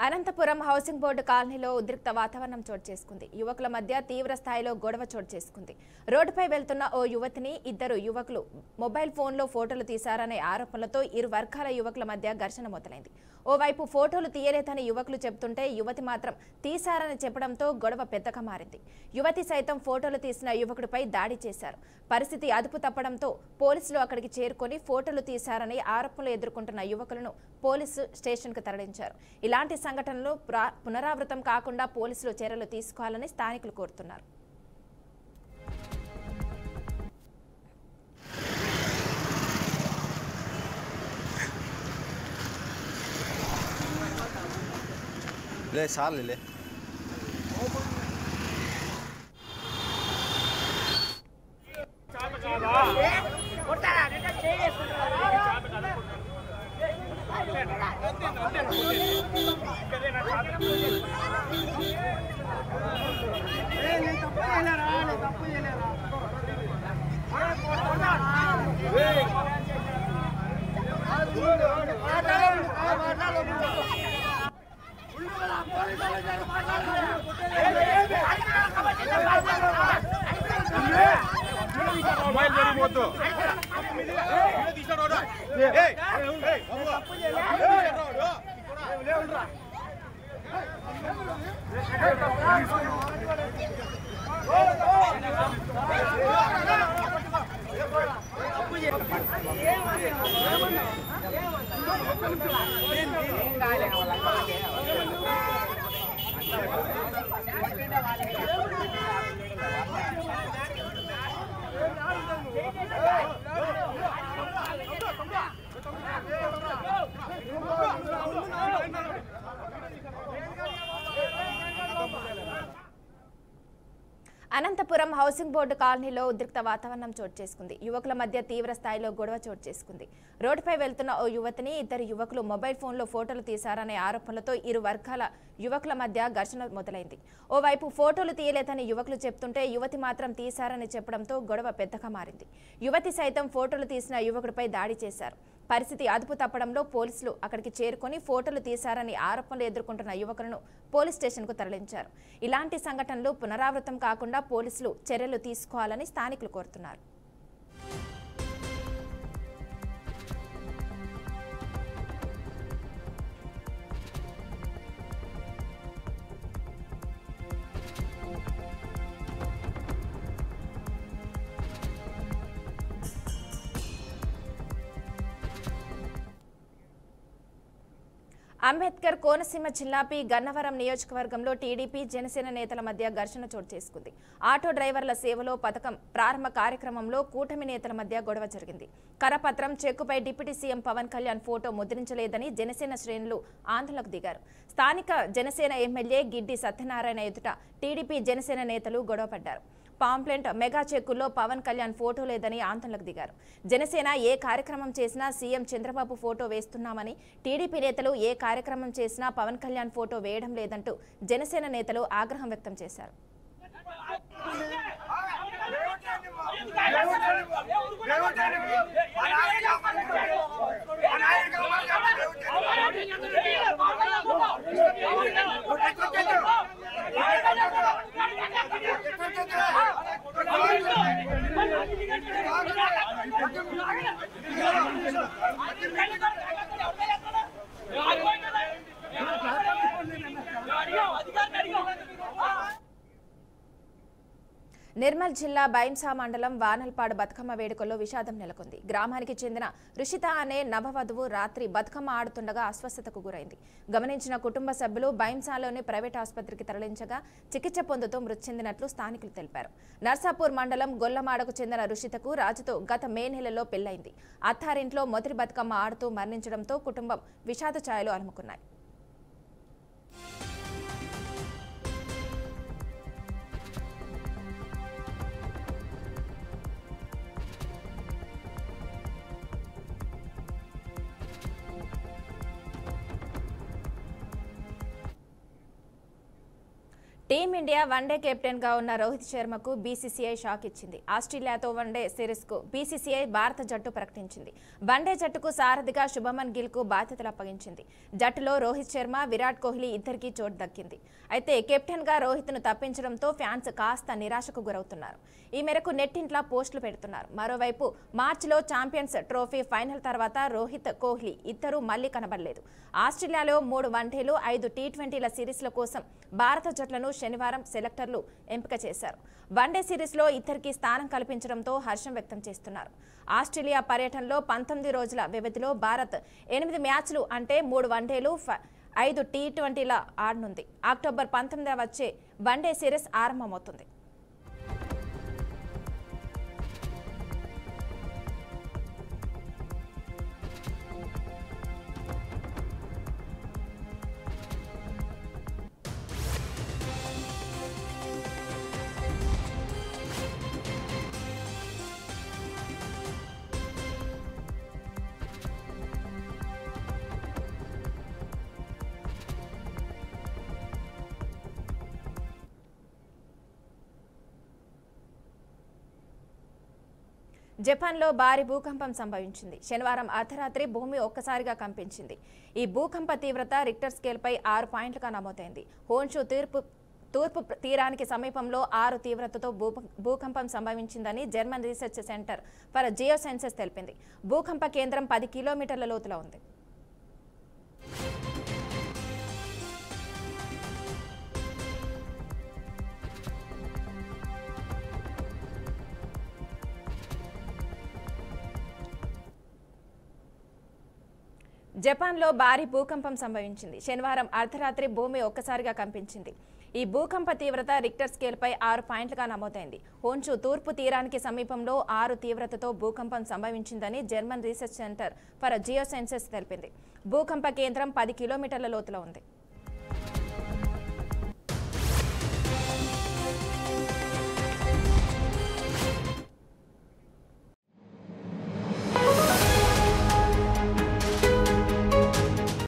Anantapuram housing board కాలనీలో ఉద్రిక్త వాతావరణం చోటు చేసుకుంది. యువకుల మధ్య తీవ్ర స్థాయిలో గొడవ చోటు చేసుకుంది. రోడ్డుపై వెళ్తున్న ఓ యువతిని ఇద్దరు యువకులు మొబైల్ ఫోన్లో ఫోటోలు తీశారనే ఆరోపణలతో ఇరు వర్గాల యువకుల మధ్య ఘర్షణ మొదలైంది. ఓవైపు ఫోటోలు తీయలేదని యువకులు చెబుతుంటే యువతి మాత్రం తీశారని చెప్పడంతో గొడవ పెద్దగా మారింది. యువతి సైతం ఫోటోలు తీసిన యువకుడిపై దాడి చేశారు. పరిస్థితి అదుపు తప్పడంతో పోలీసులు అక్కడికి చేరుకొని ఫోటోలు తీశారని ఆరోపణలు ఎదుర్కొంటున్న యువకులను పోలీసు స్టేషన్కు తరలించారు. ఇలాంటి సంఘటనలు పునరావృతం కాకుండా పోలీసులు చర్యలు తీసుకోవాలని స్థానికులు కోరుతున్నారు. అనంతపురం హౌసింగ్ బోర్డు కాలనీలో ఉద్రిక్త వాతావరణం చోటు చేసుకుంది. యువకుల మధ్య తీవ్ర స్థాయిలో గొడవ చోటు చేసుకుంది. రోడ్డుపై వెళ్తున్న ఓ యువతిని ఇద్దరు యువకులు మొబైల్ ఫోన్లో ఫోటోలు తీశారనే ఆరోపణలతో ఇరు వర్గాల యువకుల మధ్య ఘర్షణ మొదలైంది. ఓవైపు ఫోటోలు తీయలేదని యువకులు చెప్తుంటే యువతి మాత్రం తీశారని చెప్పడంతో గొడవ పెద్దగా మారింది. యువతి సైతం ఫోటోలు తీసిన యువకుడిపై దాడి చేశారు. పరిస్థితి అదుపు తప్పడంలో పోలీసులు అక్కడికి చేరుకొని ఫోటోలు తీశారని ఆరోపణలు ఎదుర్కొంటున్న యువకులను పోలీస్ స్టేషన్కు తరలించారు. ఇలాంటి సంఘటనలు పునరావృతం కాకుండా పోలీసులు చర్యలు తీసుకోవాలని స్థానికులు కోరుతున్నారు. అంబేద్కర్ కోనసీమ జిల్లా పి గన్నవరం నియోజకవర్గంలో టీడీపీ జనసేన నేతల మధ్య ఘర్షణ చోటు చేసుకుంది. ఆటో డ్రైవర్ల సేవలో పథకం ప్రారంభ కార్యక్రమంలో కూటమి నేతల మధ్య గొడవ జరిగింది. కరపత్రం చెక్కుపై deputy CM Pawan Kalyan photo ముద్రించలేదని జనసేన శ్రేణులు ఆందోళనకు దిగారు. స్థానిక జనసేన ఎమ్మెల్యే గిడ్డి సత్యనారాయణ ఎదుట టీడీపీ జనసేన నేతలు గొడవపడ్డారు. పాంప్లెంట్ మెగా చెక్కుల్లో పవన్ కళ్యాణ్ ఫోటో లేదని ఆందోళనకు దిగారు. జనసేన ఏ కార్యక్రమం చేసినా సీఎం చంద్రబాబు ఫోటో వేస్తున్నామని, టీడీపీ నేతలు ఏ కార్యక్రమం చేసినా పవన్ కళ్యాణ్ ఫోటో వేయడం లేదంటూ జనసేన నేతలు ఆగ్రహం వ్యక్తం చేశారు. నిర్మల్ జిల్లా బైంసా మండలం వానల్పాడు బతుకమ్మ వేడుకల్లో విషాదం నెలకొంది. గ్రామానికి చెందిన రుషిత అనే నవవధువు రాత్రి బతుకమ్మ ఆడుతుండగా అస్వస్థతకు గురైంది. గమనించిన కుటుంబ సభ్యులు బైంసాలోని ప్రైవేట్ ఆసుపత్రికి తరలించగా చికిత్స పొందుతూ మృతి చెందినట్లు స్థానికులు తెలిపారు. నర్సాపూర్ మండలం గొల్లమాడకు చెందిన రుషితకు రాజుతో గత మే నెలలో పెళ్లైంది. అత్తారింట్లో మొదటి బతుకమ్మ ఆడుతూ మరణించడంతో కుటుంబం విషాద ఛాయలు అలుముకున్నాయి. టీమిండియా వన్డే కెప్టెన్ గా ఉన్న రోహిత్ శర్మకు బీసీసీఐ షాక్ ఇచ్చింది. ఆస్ట్రేలియాతో వన్డే సిరీస్ కు బీసీసీఐ భారత జట్టు ప్రకటించింది. వన్డే జట్టుకు సారథిగా శుభమన్ గిల్ కు బాధ్యతలు అప్పగించింది. జట్టులో రోహిత్ శర్మ, విరాట్ కోహ్లీ ఇద్దరికీ చోటు దక్కింది. అయితే కెప్టెన్ గా రోహిత్ ను తప్పించడంతో ఫ్యాన్స్ కాస్త నిరాశకు గురవుతున్నారు. ఈ మేరకు నెట్టింట్లా పోస్టులు పెడుతున్నారు. మరోవైపు మార్చిలో ఛాంపియన్స్ ట్రోఫీ ఫైనల్ తర్వాత రోహిత్, కోహ్లీ ఇద్దరూ మళ్లీ కనబడలేదు. ఆస్ట్రేలియాలో 3 వన్డేలు, 5 టీ20ల సిరీస్ల కోసం భారత జట్లను శనివారం సెలెక్టర్లు ఎంపిక చేశారు. వన్డే సిరీస్లో ఇద్దరికి స్థానం కల్పించడంతో హర్షం వ్యక్తం చేస్తున్నారు. ఆస్ట్రేలియా పర్యటనలో 19 రోజుల వ్యవధిలో భారత్ 8 మ్యాచ్లు అంటే 3 వన్డేలు, 5 టీ20ల ఆడనుంది. అక్టోబర్ 19న వచ్చే వన్డే సిరీస్ ఆరంభమవుతుంది. జపాన్లో భారీ భూకంపం సంభవించింది. శనివారం అర్ధరాత్రి భూమి ఒక్కసారిగా కంపించింది. ఈ భూకంప తీవ్రత రిక్టర్ స్కేల్పై 6 పాయింట్లుగా నమోదైంది. హోన్షు తూర్పు తీరానికి సమీపంలో 6 తీవ్రతతో భూకంపం సంభవించిందని German research centre for geosciences తెలిపింది. భూకంప కేంద్రం 10 కిలోమీటర్ల లోతులో ఉంది. జపాన్లో భారీ భూకంపం సంభవించింది. శనివారం అర్ధరాత్రి భూమి ఒక్కసారిగా కంపించింది. ఈ భూకంప తీవ్రత రిక్టర్ స్కేల్పై 6 పాయింట్లుగా నమోదైంది. హోన్షు తూర్పు తీరానికి సమీపంలో 6 తీవ్రతతో భూకంపం సంభవించిందని German research centre for geosciences తెలిపింది. భూకంప కేంద్రం 10 కిలోమీటర్ల లోతులో ఉంది.